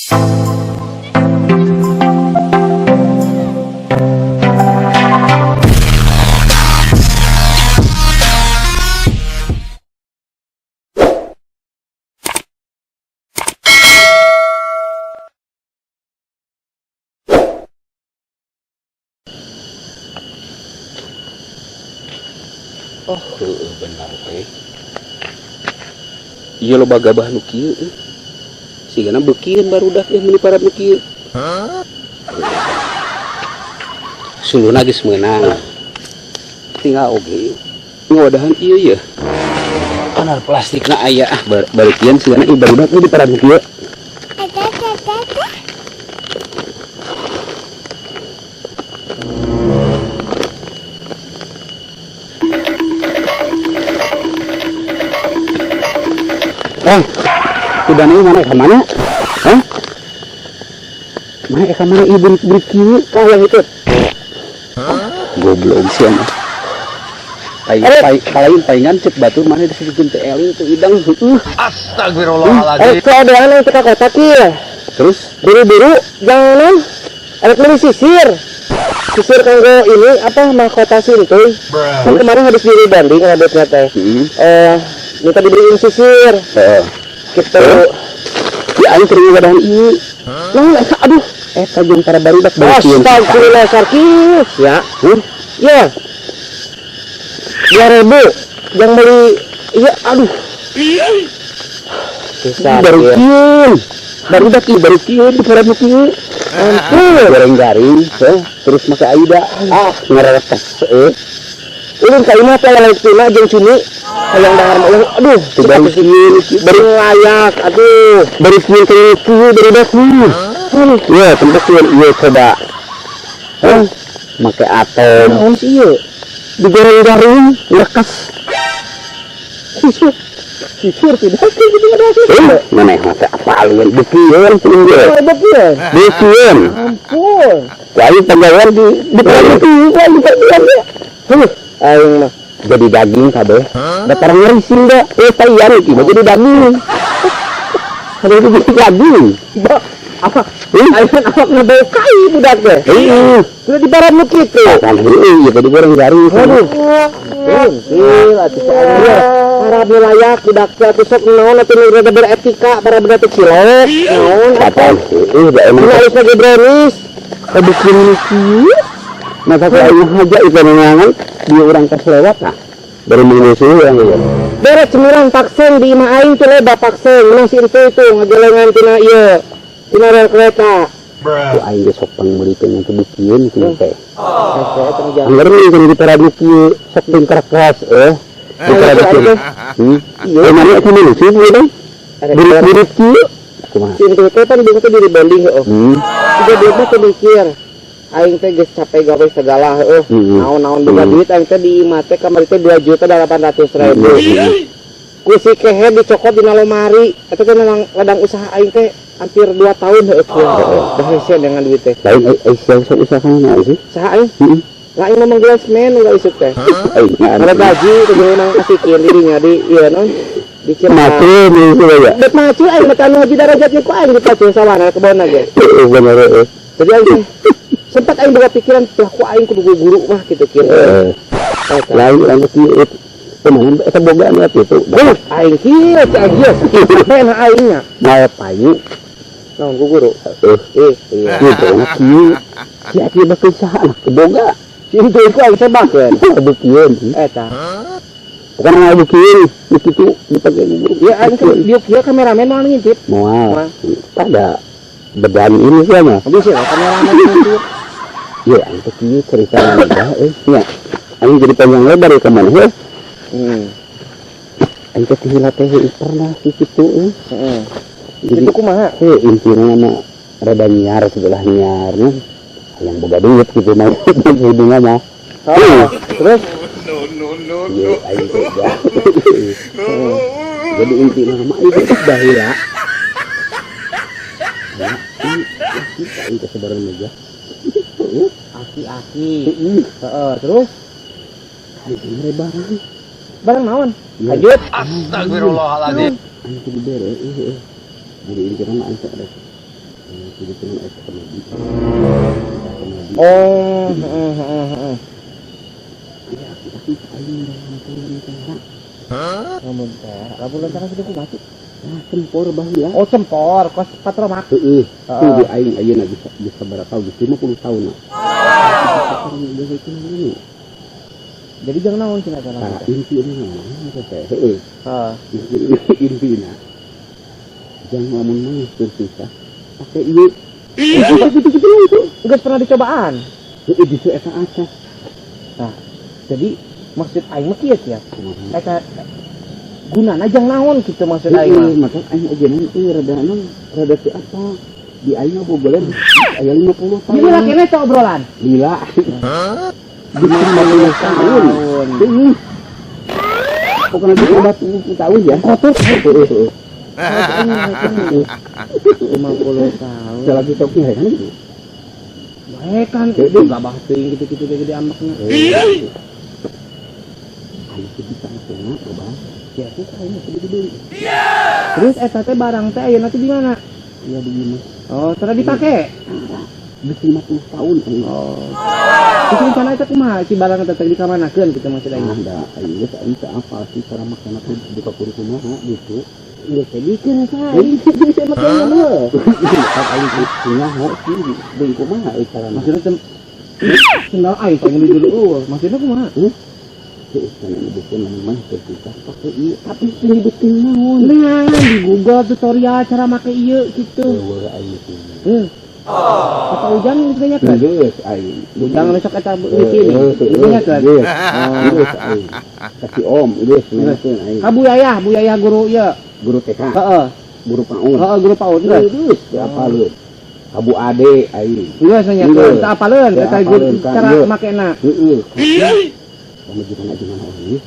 Oh, benar iya lo bagabah nu kieu sigana beukian barudak yang meuli parab nu kieu suluna geus meunang tinggal oge ngawadahan ieu ya kana plastikna aya bareukian sigana ieu barudak di parab nu kieu udah nih mana kemana? Hah? Mana kemana ibu kieu kalau itu? Goblok sih mah. Palingan cek batu mana disebutkeun teh Eli itu idang heueuh. Astagfirullahaladzim. Keadaan yang kita kota kieu. Terus Biru-biru jangan ada beli sisir kanggo ini apa mahkota sintuy. Kan kemarin habis diri banding ngadetnya teh. Minta dibeliin sisir. Gitu. Ya aing teu ngadahan ieu. Nah, aduh, eta jeung para barudak beukian. Astagfirullah sarkis ya. Ya. 2.000 yang beli iya aduh. Bisa beukian. Barudak ieu beukian di para beukian. Ampun, garing-garing, terus make aida. Ngareres ulun ka imah teh lalektina jeung cumi hayang dahar mah aduh bari layak aduh bari kieu kieu dari dasmu ya tempat ieu coba make atom naon sih ieu digoreng-goreng lekas sisir tidak gitu ada maneh mah teh apalieun beukian tinggal beukian ampun lain pegawai di aing mah jadi daging kabeh. Datar ngerisin da. Tayar iki mah jadi daging. Ada itu jadi daging. Apa? Aing awak ngebau kai budak teh. Sudah di barat nu kitu. Kan iya jadi goreng garing. Aduh. Atuh saya. Para layak budak teh atuh sok naon atuh nu rada beretika para budak teh cilok. Naon apa? Da emang harus lagi brownies. Bikin kieu. Masa saya aja itu mengangan dia orang kas lewat nah dari Indonesia yang iya beres cemilan paksen di imah aing teh lebar paksen masih itu ngajelengan tina ieu tina rel kereta tu aing geus sok pangbeureun yang kebukieun kieu teh anggar nih jadi paradu kieu sok tingkar keras di paradu kieu ieu mana eta nu sih dong burit kieu kumaha cintu teh pan bisa diri banding heuh udah dia mah teu mikir aing teh geus capek gawe segala heuh naon-naon boga duit aing teh di imah teh kamari teh 2.800.000 ku si kehe dicokot dina lomari eta teh memang ladang usaha aing teh hampir 2 tahun heuh kieu dah hese dengan duit teh lain usaha kana sih saha aing lain memang glassman enggak isuk teh ada gaji teh memang asikeun dirinya di ieu non di Cimahi itu ya bet macul aing mah anu haji darajatnya ku aing dipacul sawana kebona ge bener jadi aing sempat aing boga pikiran lah ku aing kudu guru mah kitu kieu lain anu kieu teman eta boga anu kitu aing kieu cak aja sampean aingnya mae payu naon ku guru iya kieu kieu bakal saha boga cintu ku aing sebakeun beukian eta bukan mau beukian kitu dipake guru ya aing dia kameramen mau ngintip moal pada bedan ini sih mah bisa kameramen ngintip ya, itu kieu cerita mudah ya. Aing jadi panjang lebar ya kemana ya? Aing teh hila teh pernah kitu Jadi kumaha? Intina mah rada nyiar sebelah nyiarnya. Yang boga duit gitu mah hidungnya mah. Terus no. Aing teh jadi intina mah itu bahila. Aing teh sebarang aja. Aki-aki. Terus ini barang naon? Lanjut. Astagfirullahaladzim. Ini bere. Jadi ini kira mah ada. Oh, labu lentera sudah mati. Sempor baheula. Oh, sempor, kos patromak. Heeh. Tuh di aing ayeuna bisa berapa tahun? 50 tahun. Jadi jangan naon cenah kana. Nah, intina mah teh. Heeh. Heeh. Intina. Jangan ngomong mah susah. Pakai ieu. Gitu-gitu itu. Geus pernah dicobaan. Heeh, di eta atas. Nah, jadi maksud aing mah kieu ya. Eta gunana jang naon kitu maksud aing mah. Maka aing aja nanti rada si apa? Di aing mah bobolan aya 50 tahun. Jadi kene teh obrolan. Gila. Gimana 50 tahun? Heeh. Pokoknya di 40 tahun ya. Kotor. 50 tahun. Salah kitoknya kan gitu. Bae kan enggak bahas teuing gitu-gitu gede ambakna. Aing bisa ngomong coba. Ya itu kayaknya gede-gede. Terus eta teh barang teh ayeuna teh di mana? Ya begini. Oh, tara dipake. Geus 50 tahun. Oh. Terus rencana eta kumaha si barang teh di ka manakeun kitu maksud aing. Ada, aing geus apa sih cara makan teh buka kudu kumaha gitu. Iya, sedikeun saya. Bisa makan mah. Aing punya hok sih deui kumaha cara Maksudna teh sendal aing teh ngeuli dulu. Maksudna kumaha? Karena bukan memang terpisah pakai iya tapi penyebutin naon Nah, di Google tutorial cara make ieu gitu. wala aing teh Apa ujang geus nanyakeun? geus aing Ujang besok eta bikin. Nanyakeun. geus aing kasih om geus nanyakeun aing Ka buyayah guru ieu. guru TK Heeh. guru PAUD Heeh, guru PAUD geus. geus apaleun Abu Ade aing Geus nanyakeun. Teu apaleun eta guru cara makena. heeh kamu gimana ini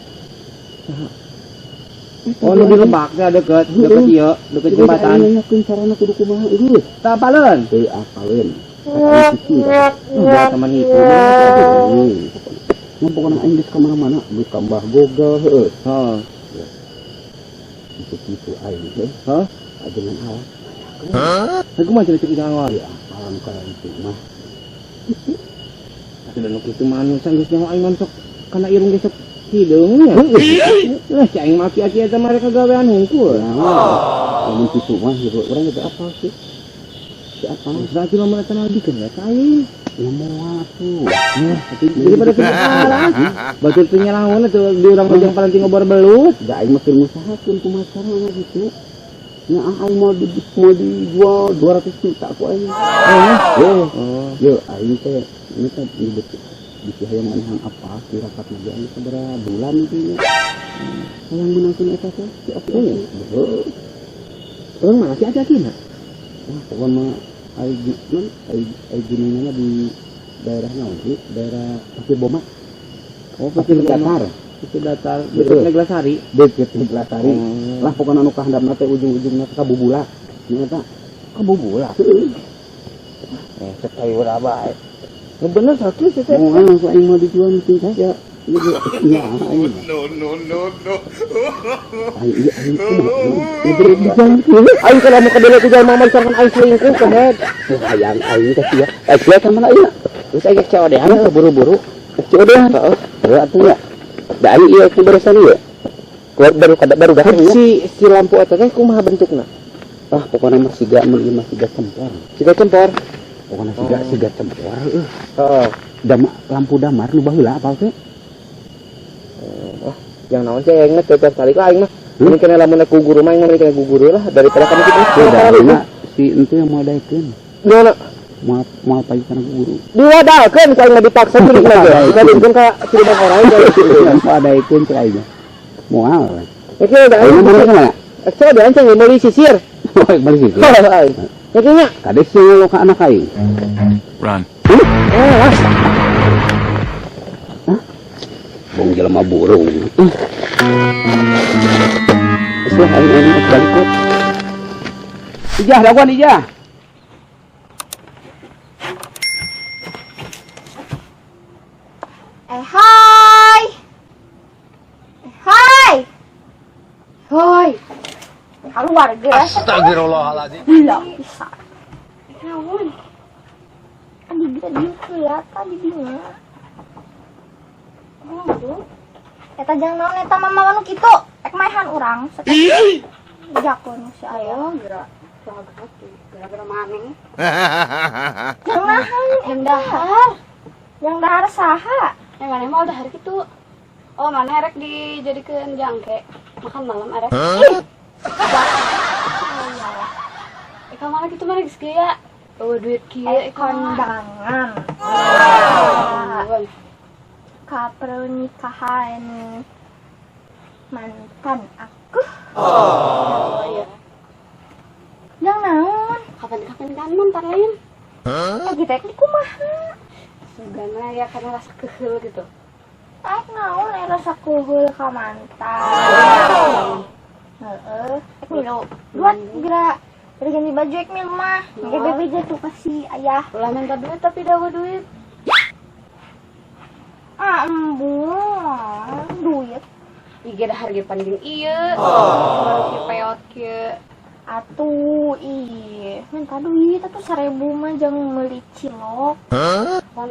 Oh, nu di Lebak teh deket ieu, deket jembatan. nanyakeun carana kudu kumaha geus Teu apaleun. teu apaleun Udah teman itu. Nah, pokoknya aing geus ka mana-mana, geus ka Mbah Google heueuh. Heeh. Itu aing teh. Hah? Ajengan awak. Aku mah cerita kita awal. Ya, alam kana itu mah. Sudah nu kitu mah anu sanggeus nyawa aing mah sok kana irung geus hideung nya. Lah cai maki-aki eta mah kagawean hungkul. Lamun kitu mah urang teh apa sih? Siapa? Berarti mah mana tanah dikeun ya kai. Ya moal tuh. Ya, tapi daripada teu salah. Batur teu nyalawan atuh di urang bajang paranti ngobor belut. Da aing mah teu ngusahakeun kumaha carana gitu. Ya aing mau dijual 200 juta ku aing. Yo aing teh ini teh di hayang manehang apa kira-kira lagi aing sabaraha bulan itu ya. Hayang menangkeun eta teh si apa ya? Mana sih aki-akina? Wah, pokoknya mah aing gunungnya di daerah naon sih? Daerah Pasir Boma. Oh, Pasir Datar. Itu datar deket Neglasari. Deket Neglasari. Lah pokoknya anu kahandapna teh ujung-ujungna ka Bubula. Nya eta Kabubula. Cek ayo udah bae. Nu bener sakit sih teh. Oh, anu aing mau dijual mungkin saja. Ya, aing. No. Aing Aing kalau mau kedele ku jalma mah misalkan aing selingkuh kemet. sayang aing teh sia. Sia ka mana ieu? Terus aing cek odehan buru-buru. Codehan. Heeh, atuh ya. Da aing ieu ku beresan ieu. Baru dahar ya. Si lampu eta teh kumaha bentukna? Ah, pokoknya masih gak cempor. Siga cempor. Pokoknya siga cempor. Heeh. Lampu damar nu baheula apal teh? Yang naon sih aing mah teh kali ka aing mah. Ini kena lamun ku guru mah aing mah kena ku guru lah daripada kami kitu. Beda si ente yang mau daekeun. Gimana? Mau pagi kana guru. Diwadalkeun ka aing dipaksa gini aja. Kadin ka silibang orang aja. Mau daekeun cek aing. Moal. Oke, udah aing mana? Eksa dia ancang mau disisir. Oh, balik situ. Kayaknya Kades sing lo ka anak aing. Run. Bong jelema burung. Islah aing balik kok. Ijah daguan ijah. Hai. Hai. Hai. Keluarga. Astagfirullahaladzim. Gila bisa. Naon? Adi bisa diem heula tadi bingung. Oh, eta jangan naon eta mama anu kitu. Ek maehan urang. Jakun si aya geura. Gara-gara maneh. Yang nahan, yang dahar. Yang dahar saha? Yang maneh mah dahar kitu. Oh, maneh rek dijadikeun jangke. Makan malam arek. Eka mana kitu maneh geus gaya. Bawa duit kieu Kondangan. Ka pernikahan mantan aku. Oh iya. Yang naon? Kapan-kapan kan mantan lain. Kita ini kumaha? Sugana ya karena rasa keheul gitu. Aik naon rasa kuhul ka mantan. Heeh. Ek milu. Buat geura ganti baju ek milu mah. Ge bebe jatuh kasih ayah. Ulah minta duit tapi dawa duit. Ah, embung. Duit. Ieu da harga panding ieu. Baru kieu peot kieu. Atuh, ih. Minta duit atuh 1000 mah jangan meuli cilok. Pan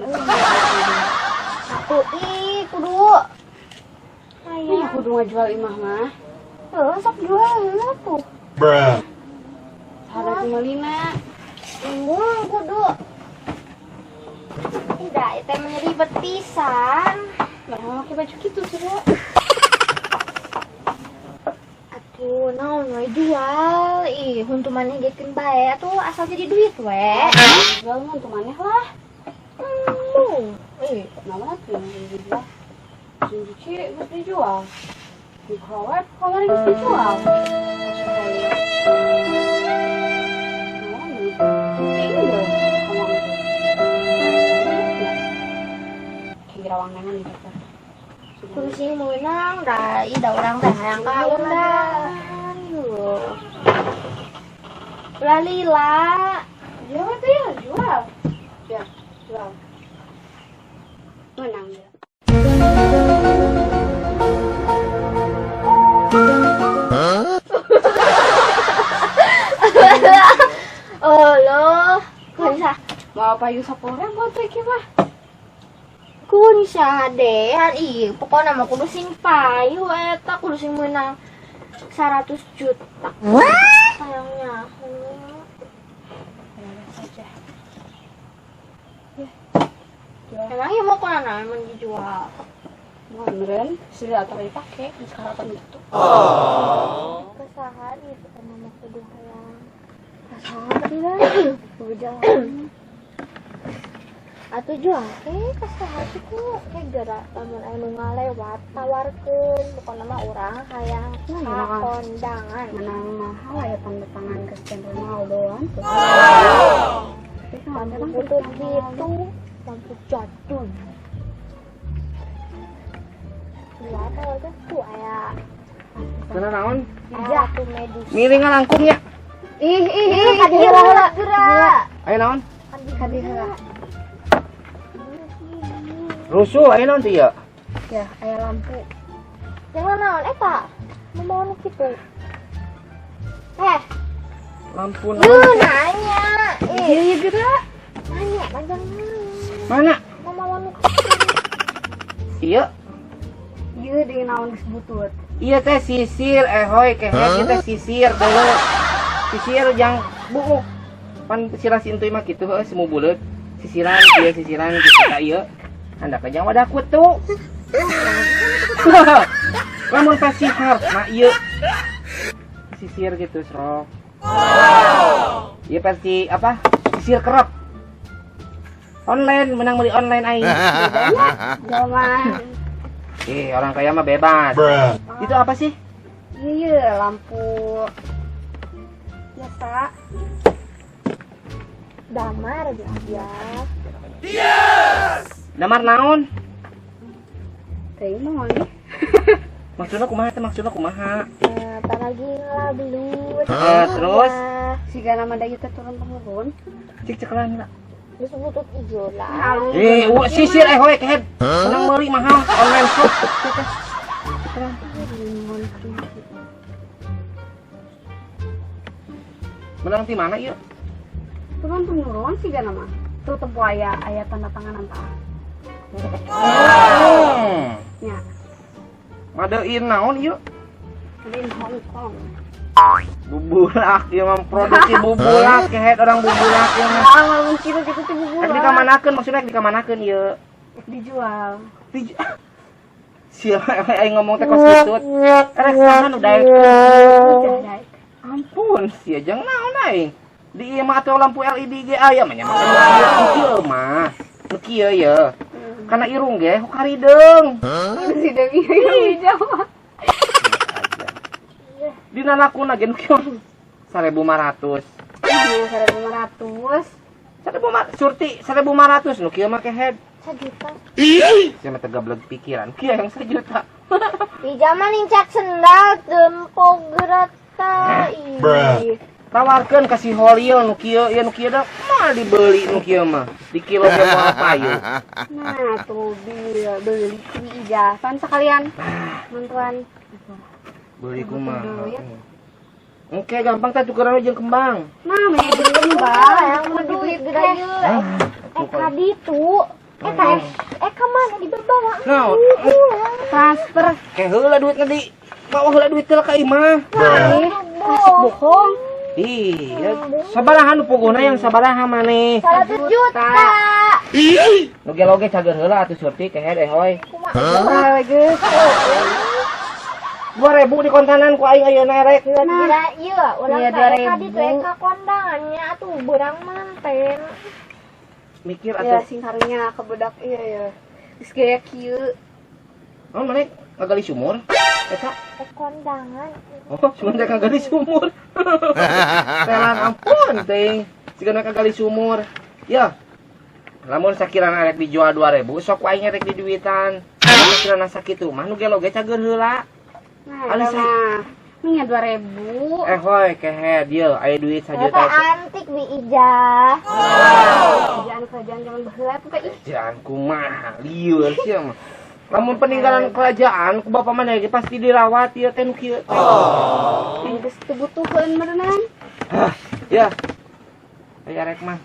Atuh, ih, kudu. Aya kudu ngajual imah mah. Sok jual heula tuh. Harga kumalina. Embung kudu. Tidak, itu ribet pisan. Nah, pakai baju gitu sudah. Atuh, naon we jual. Ih, huntu maneh gekeun bae atuh asal jadi duit we. Jual mah untuk maneh lah. Nama tuh yang dijual. Cuci geus dijual. Microwave kemarin geus dijual. Rawang nengan di depan. Kursi meunang da ida urang teh hayang kaundan. Lalila. Jual tuh ya, jual. Ya, jual. Menang dia. Allah. Kunsa. Mau payu 10.000 tuh iki mah. Kunsa dean ih pokoknya mah kudu sing payu eta kudu sing meunang 100 juta. Sayangnya. Saja. Emangnya mau kemana emang dijual? Beneran, sudah atau dipakai sekarang gitu. Kesahan itu kan mama kudu hayang. Kesahan tidak? Berjalan. Atuh jual kesahan itu gara lamun anu ngalewat tawarkeun pokona mah urang hayang kondangan. Menang mahal ya tanda tangan Cristiano Ronaldo tuh. Lampu putut gitu, lampu jadul. Iya, tahu tuh aya. Kana naon? Iya, tuh medis. Miring langkungnya. Ih, kadira geura. Ayo naon? Kadira. Rusuh ayo naon teh ya? Ya, aya lampu. Yang naon eta? Mau nu kitu. Lampu Lu naon? nanya. Iya geura. Nanya, panjang Mana? mau nu Iya. Ieu di naon geus butut. Iya teh sisir, hoy kehe kita sisir dulu. Sisir jang buuk. Pan sirasi intu mah kitu heuh semu buleut. Sisiran kitu ka ieu. Anda ke jang wadah kutu. Lamun pasihar nah ieu. Sisir gitu srok. Iya pasti apa? Sisir kerap. Online menang beli online aing. Jaman. Orang kaya mah bebas. Itu apa sih? Iya, lampu biasa. damar ya. Damar naon? Teuing mah mangga. Maksudnya kumaha? Panagi ngelabelut. Terus Siga nama da ieu teh turun temurun. cik cekelan lah. Terus butut ijo lah. Sisir hoy kehed. Menang meuli mahal online shop. Menang di mana ieu? Turun temurun sih gak nama. Tuh tempo aya tanda tangan antara. Ya. Madein naon ieu? Di Hong Kong. Bubulak ieu mah produksi bubulak kehet orang bubulak ieu mah. Ah, mungkin kita tuh bubur. Dikamanakeun maksudnya dikamanakeun ieu. Dijual. Siapa aing ngomong teh kos kitut. Rek sahan udah Jadai. ampun sia jeung naon aing. Di ieu mah atuh lampu LED ge aya mah nya mah kieu mah. Nu kieu ye. Kana irung ge hokarideung. Si Dewi yang Jawa. Dina lakuna ge nu kieu 1.500. Iya, 1.500. Surti 1.500 nu kieu mah kehed. 1 juta. Sia mah tegableg pikiran. Kieu yang 1 juta. Di zaman cek sendal dempog gerata. Ih. Tawarkeun ka si Holio nu kieu, ya nu kieu da moal dibeli nu kieu mah. Di kilo ge moal payu. Nah, tuh beli ijazah sekalian. Bantuan. Beli kumaha. Oke, gampang tah tukeran jeung kembang. Nah, mah belum, Bang, Bang. yang menduit gede yeuh. Kadi tuh. Ka mana dibawa? Naon? Transfer. Kayak heula duitna di bawa heula duit teh ka imah. Masuk bohong. Iya, sabaraha nu puguna yang sabaraha maneh? 1 juta. Loge-loge cager heula atuh surti kehed hoy. Kumaha geus. 2.000 di kontanan ku aing ayeuna rek. Kira ieu ulang Iya, teh 2.000. kadi teh ka kondangannya atuh beurang manten. Mikir Ya atuh. sing harunya ke budak iya ya. Geus gaya kieu. Oh, maneh ngagali sumur? Eta. Kondangan. Oh, cuma teh ngagali sumur. Telan ampun teh. Sigana ngagali sumur. Ya. Lamun sakirana rek dijual 2.000, sok wae rek di duitan. Sakirana sakitu mah nu ge-loge cager heula. Nah, Alus, mah. Nya 2.000. Hoy kehed ieu aya duit 1 Eta juta. antik bi ijah. Kerajaan zaman baheula tuh teh. Kerajaan kumaha lieur sia mah. Lamun peninggalan kerajaan ku bapa mana ge pasti dirawat ieu teh nu kieu. Geus dibutuhkeun merenan. Ya. Aya rek mah.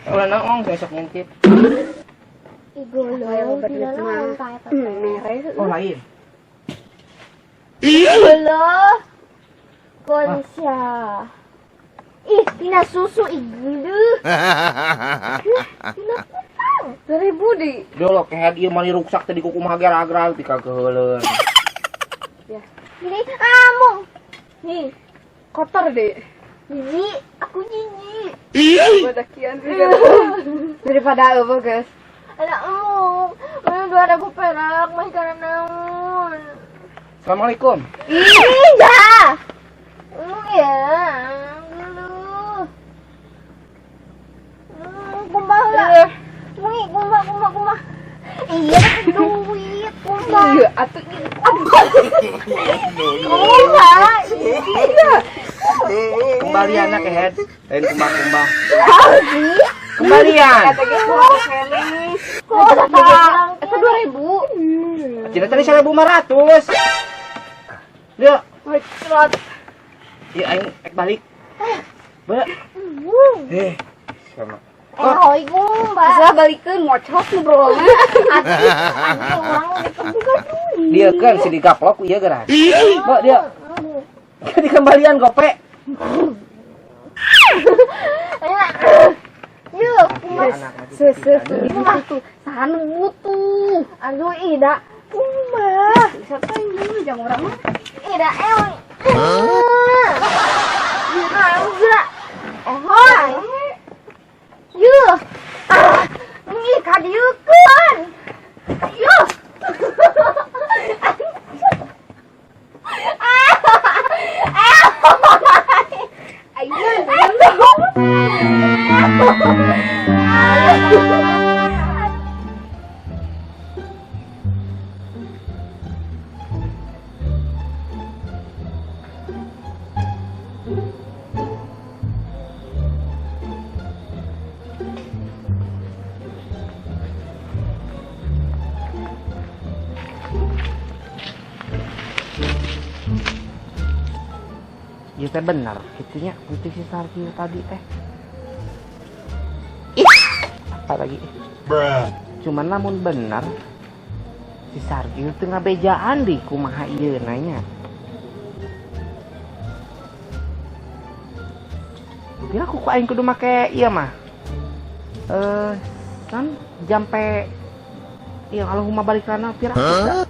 Ulah naong besok ngintip. Ibu lo dina naon ta eta teh. Mere. Oh lain. Lo Konsya. Ih, tina susu igeudeuk. Tina putang. 2.000 di. Dolo kehed ieu mah ruksak teh di kukumaha gerag-gerag ti kageuleun. Gini, amung. Nih, Kotor deh. jijik, aku jijik. Badakian sih kan. Daripada eueuh guys. Ada amung. 2.000 perak mah karena naon. Assalamualaikum. Ih, dah. Ya, dulu. Kumaha. Kumaha. Iya, duit. Kumaha. Iya, atuh Kumaha. Iya. Kembalian kehed. Lain kumbang-kumbang. Sih. Kembalian. kata geus kurang kene. Kok Eta 2.000. Cina tadi 1.500. Dia, Woi, celot. ieu aing ek balik. Ba. Sama. Roy gumba. Bisa balikeun ngocok nu bro. Anjing orang itu juga duit. Dia kan si digaplok ieu geran. Ba dia dikembalian gope. Yuk, kumas. Itu sahan butuh. Aduh, Ida. Kumbah. Siapa yang dulu jangan orang mah. Ida, emang. Enggak. Hoy. Yuk. Ini kadieukeun. Yuk. Iya teh bener, kitunya putih si Sarki tadi teh. apa lagi. Cuman namun bener si Sargil tengah bejaan di kumaha ieu nanya. Kira aku aing kudu make ieu mah. Kan jampe iya kalau huma balik kana pira kita.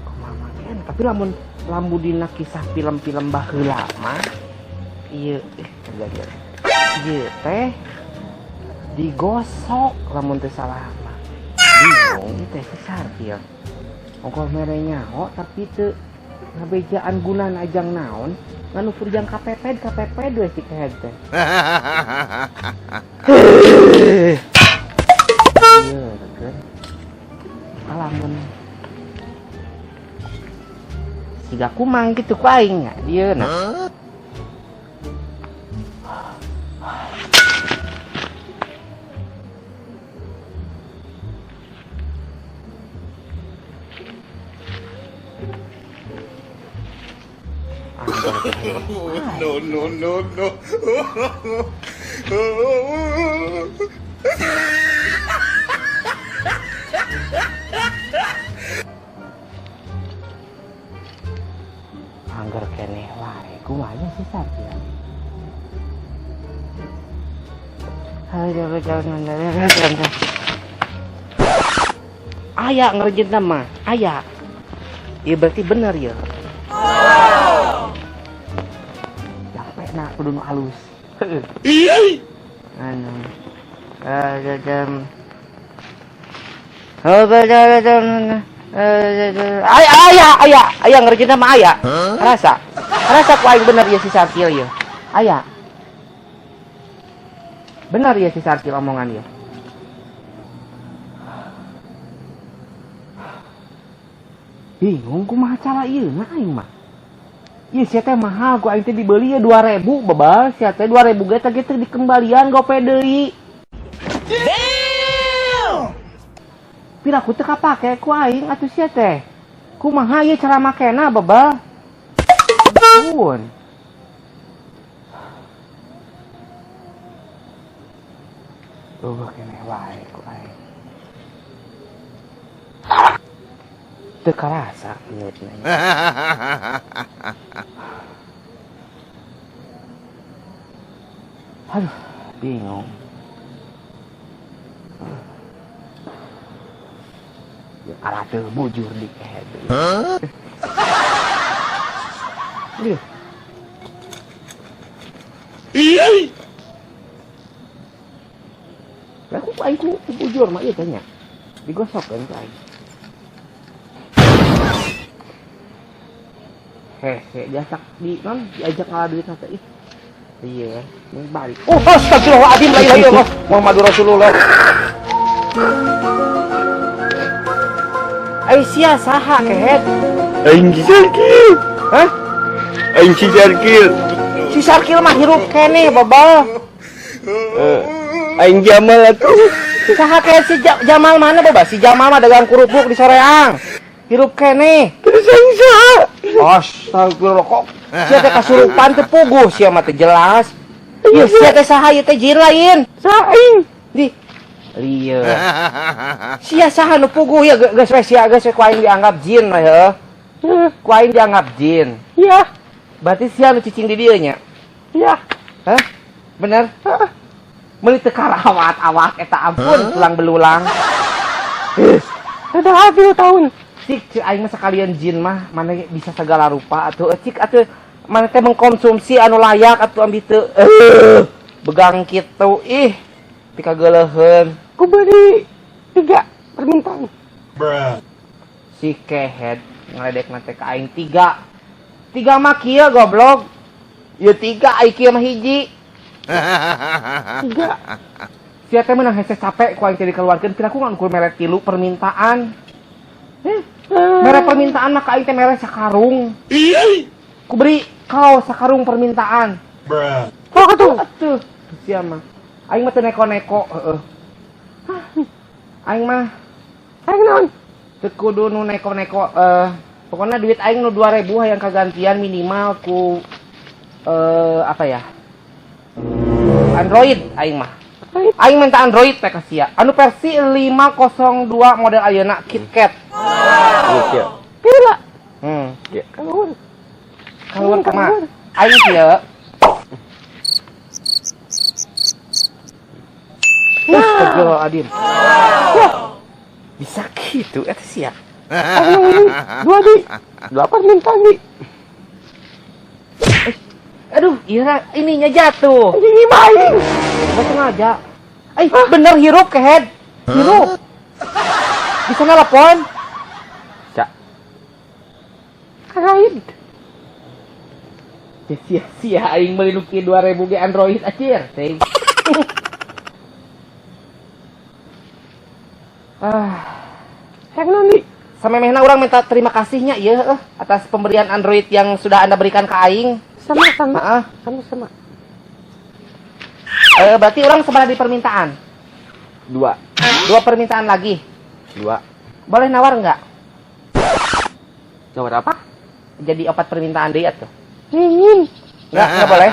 Kumaha makeun tapi lamun dina kisah film-film baheula mah ieu kejadian. Ieu teh digosok lamun teu salah mah. Bingung ieu teh si Sargil. Ongkoh mere nyaho tapi teu ngabejaan gunana ajang naon. Nganu furjang KPP dua si kehead teh. Iya, kan. Alamun. Siga kumang gitu ku aing nya, dieu na. No. Angger keneh wae, kumaha sih Sargil? Aya ngerjeun mah, aya. Ieu berarti bener ya. Capek nak kudu nu halus. Anu. Aya ngerjeun mah aya. Rasa ku aing bener ya si Sargil ya. Aya. Bener ya si Sargil omongan ya. Bingung kumaha cara ieu na aing mah. Ieu sia teh mahal ku aing teh dibeli ya 2.000 bebal, sia teh 2.000 ge teh gitu dikembalian gope deui. Damn. Pira ku teu kapake ku aing atuh sia teh. Kumaha ieu cara makena bebal? Nuhun. Tuh kene wae ku aing. Teu karasa nyeutna. Aduh, bingung. Ya kalah teu bujur di kehead. Lihat. Aku aing ku bujur mah ieu teh nya. Digosok kan ku aing. Diajak diajak ngalah duit nanti ih. Iya, ini balik. Oh, astagfirullahaladzim, la ilaha illallah, Muhammadur Rasulullah. Aisyah saha kehead? Aing si Sargil. Hah? Aing si Sargil. Si Sargil mah hirup keneh, babal. Aing Jamal atuh. Saha kehead si Jamal mana, babal? Si Jamal mah dagang kerupuk di soreang. Hirup keneh. Terus aing saha? Astagfirullah kok sia teh kasurupan teh puguh sia mah teh jelas. Ieu sia teh saha ieu teh jin lain. Saing. Di lieu. Sia saha nu puguh ya geus we sia geus ku aing dianggap jin mah heuh. Ku aing dianggap jin. Iya. Berarti sia nu cicing di dieu nya. Iya. Hah? Bener? Heeh. Meuli teu karawat-awat eta ampun tulang belulang. Ada habis tahun. Cik aing mah sakalian jin mah mana bisa segala rupa atuh cik atuh mana teh mengkonsumsi anu layak atuh ambi teu begang kitu ih pikageuleheun Ku beli 3 permintaan. si kehead ngaledekna teh ka aing 3 mah kieu goblok ieu 3 ai kieu mah hiji 3. sia teh meunang hese capek ku aing teh dikeluarkeun kira ku ngan mere 3 permintaan. Mere permintaan mah ka aing teh mere sakarung. Ku beri kau sakarung permintaan. Oh atuh. Atuh, sia mah. Aing mah teu neko-neko, heeh. Aing mah Aing naon? teu kudu nu neko-neko, pokona duit aing nu 2.000 hayang kagantian minimal ku apa ya? Android aing mah. Aing minta Android teh ka sia. Anu versi 502 model ayeuna KitKat. Iya. Gila. Ya. Kaluan kemana? Aing kieu. Astagfirullahaladzim. Bisa gitu eta sia. Dua di 8 minta di. Aduh, iya ininya jatuh. Ini main. Nggak sengaja. Bener hirup ke head. Hirup. Bisa nelpon. Cak. Karain. Sia-sia aing meuli nu 2000 ge Android anjir. Teh. Yang nanti Samemehna urang minta terima kasihnya ieu atas pemberian Android yang sudah Anda berikan ke aing. sama. Berarti orang sebenarnya di permintaan. 2 permintaan lagi. 2. Boleh nawar nggak? Nomor apa? Jadi 4 permintaan deui atuh. Ingin. Nggak boleh.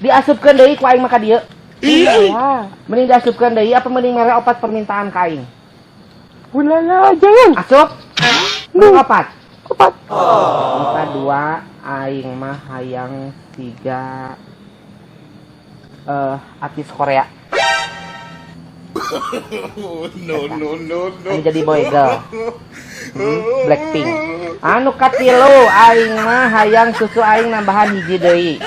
Diasupkeun deui ku aing maka dieu. Iya. Mending diasupkeun deui apa mending mere 4 permintaan ka aing? Ulala, jangan. Asup. Mending 4. 4. Muka 2 aing mah hayang 3 artis Korea. No. Anu jadi boy girl. Blackpink. Anu katilu aing mah hayang susu aing nambahan hiji deui.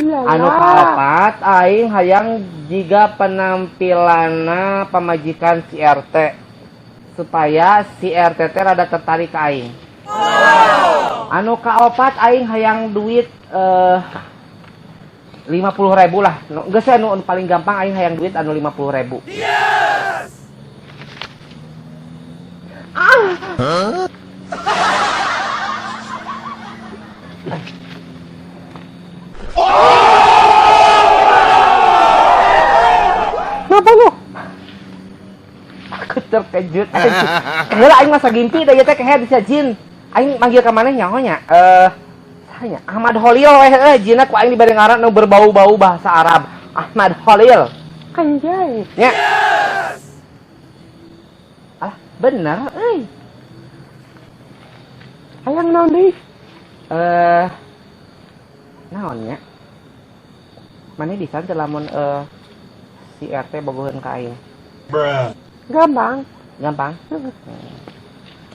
Anu kaopat aing hayang jiga penampilanna pamajikan si RT supaya si RT teh rada tertarik ka aing. Anu kaopat aing hayang duit 50.000 lah. Geus anu paling gampang aing hayang duit anu 50.000. Yes. Kenapa lu? Aku terkejut. Heula aing masa gimpi da ieu teh kehe bisa jin. Aing manggil ka maneh nyaho nya? Sahanya Ahmad Holil jinna ku aing dibere ngaran nu berbau-bau bahasa Arab. Ahmad Holil. Anjay. Nya. Alah, bener euy. Hayang naon deui? Naon nya? Maneh bisa teh lamun si RT bogoheun ka aing. Gampang. Gampang.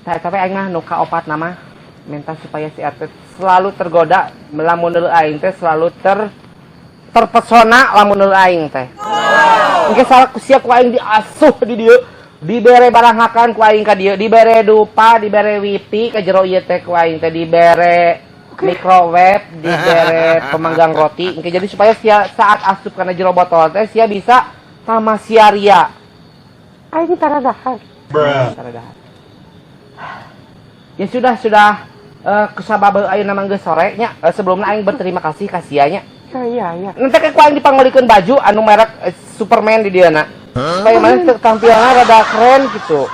Tapi aing mah nu kaopat nama minta supaya si RT selalu tergoda lamun deuleu aing teh selalu terpesona lamun deuleu aing teh. Engke salah sia ku aing diasuh di dieu, dibere barangakan ku aing ka dieu, dibere dupa, dibere wifi ka jero ieu teh ku aing teh, dibere microwave, dibere pemanggang roti. Engke jadi supaya sia saat asup kana jero botol teh sia bisa tamasiaria. Aing taradahan. Taradahan. Ya sudah kusababeu ayeuna mah geus sore nya. Sebelumna aing berterima kasih ka sia nya. Ya. Nanti ku aing dipanggolikeun baju anu merek Superman di dieu na. Supaya mana tampilanna rada keren gitu.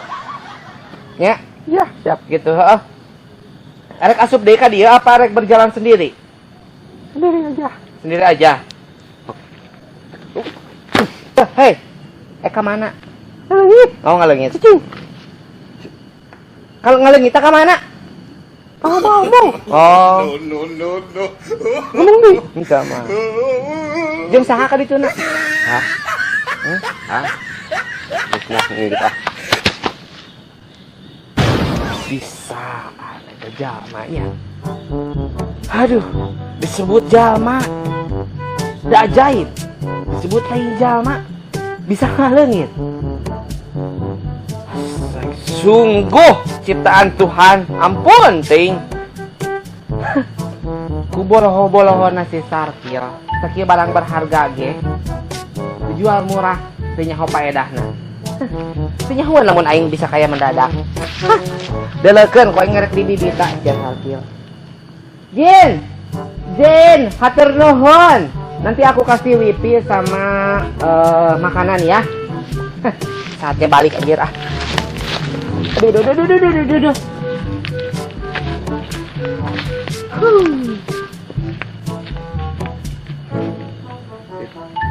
Nya. Ya, Siap gitu, heeh. Arek asup deui ka dieu apa arek berjalan sendiri? sendiri aja. Sendiri aja. Hei. Ka mana? Ngalengit. Oh, ngalengit. Cicing. Kalau ngalengit ka mana? Ngomong. Oh, No. Ngomong nih. enggak mah. Jeung saha ka ditu na? Hah? Nah, ini kita. Bisa ada jalmanya. Aduh, disebut jalma. Da ajaib. Disebut lain jalma. Bisa ngalengit. Sungguh ciptaan Tuhan. Ampun, ting. Ku boloho-boloho nasi sarkir. Sakieu barang berharga ge. Dijual murah, teu nyaho paedahna. Teu nyaho lamun aing bisa kaya mendadak. Deleukeun ku aing ngerek di bibita jan sarkir. Jin, hatur nuhun. Nanti aku kasih wifi sama makanan ya. Saatnya balik anjir ah. Aduh. teh.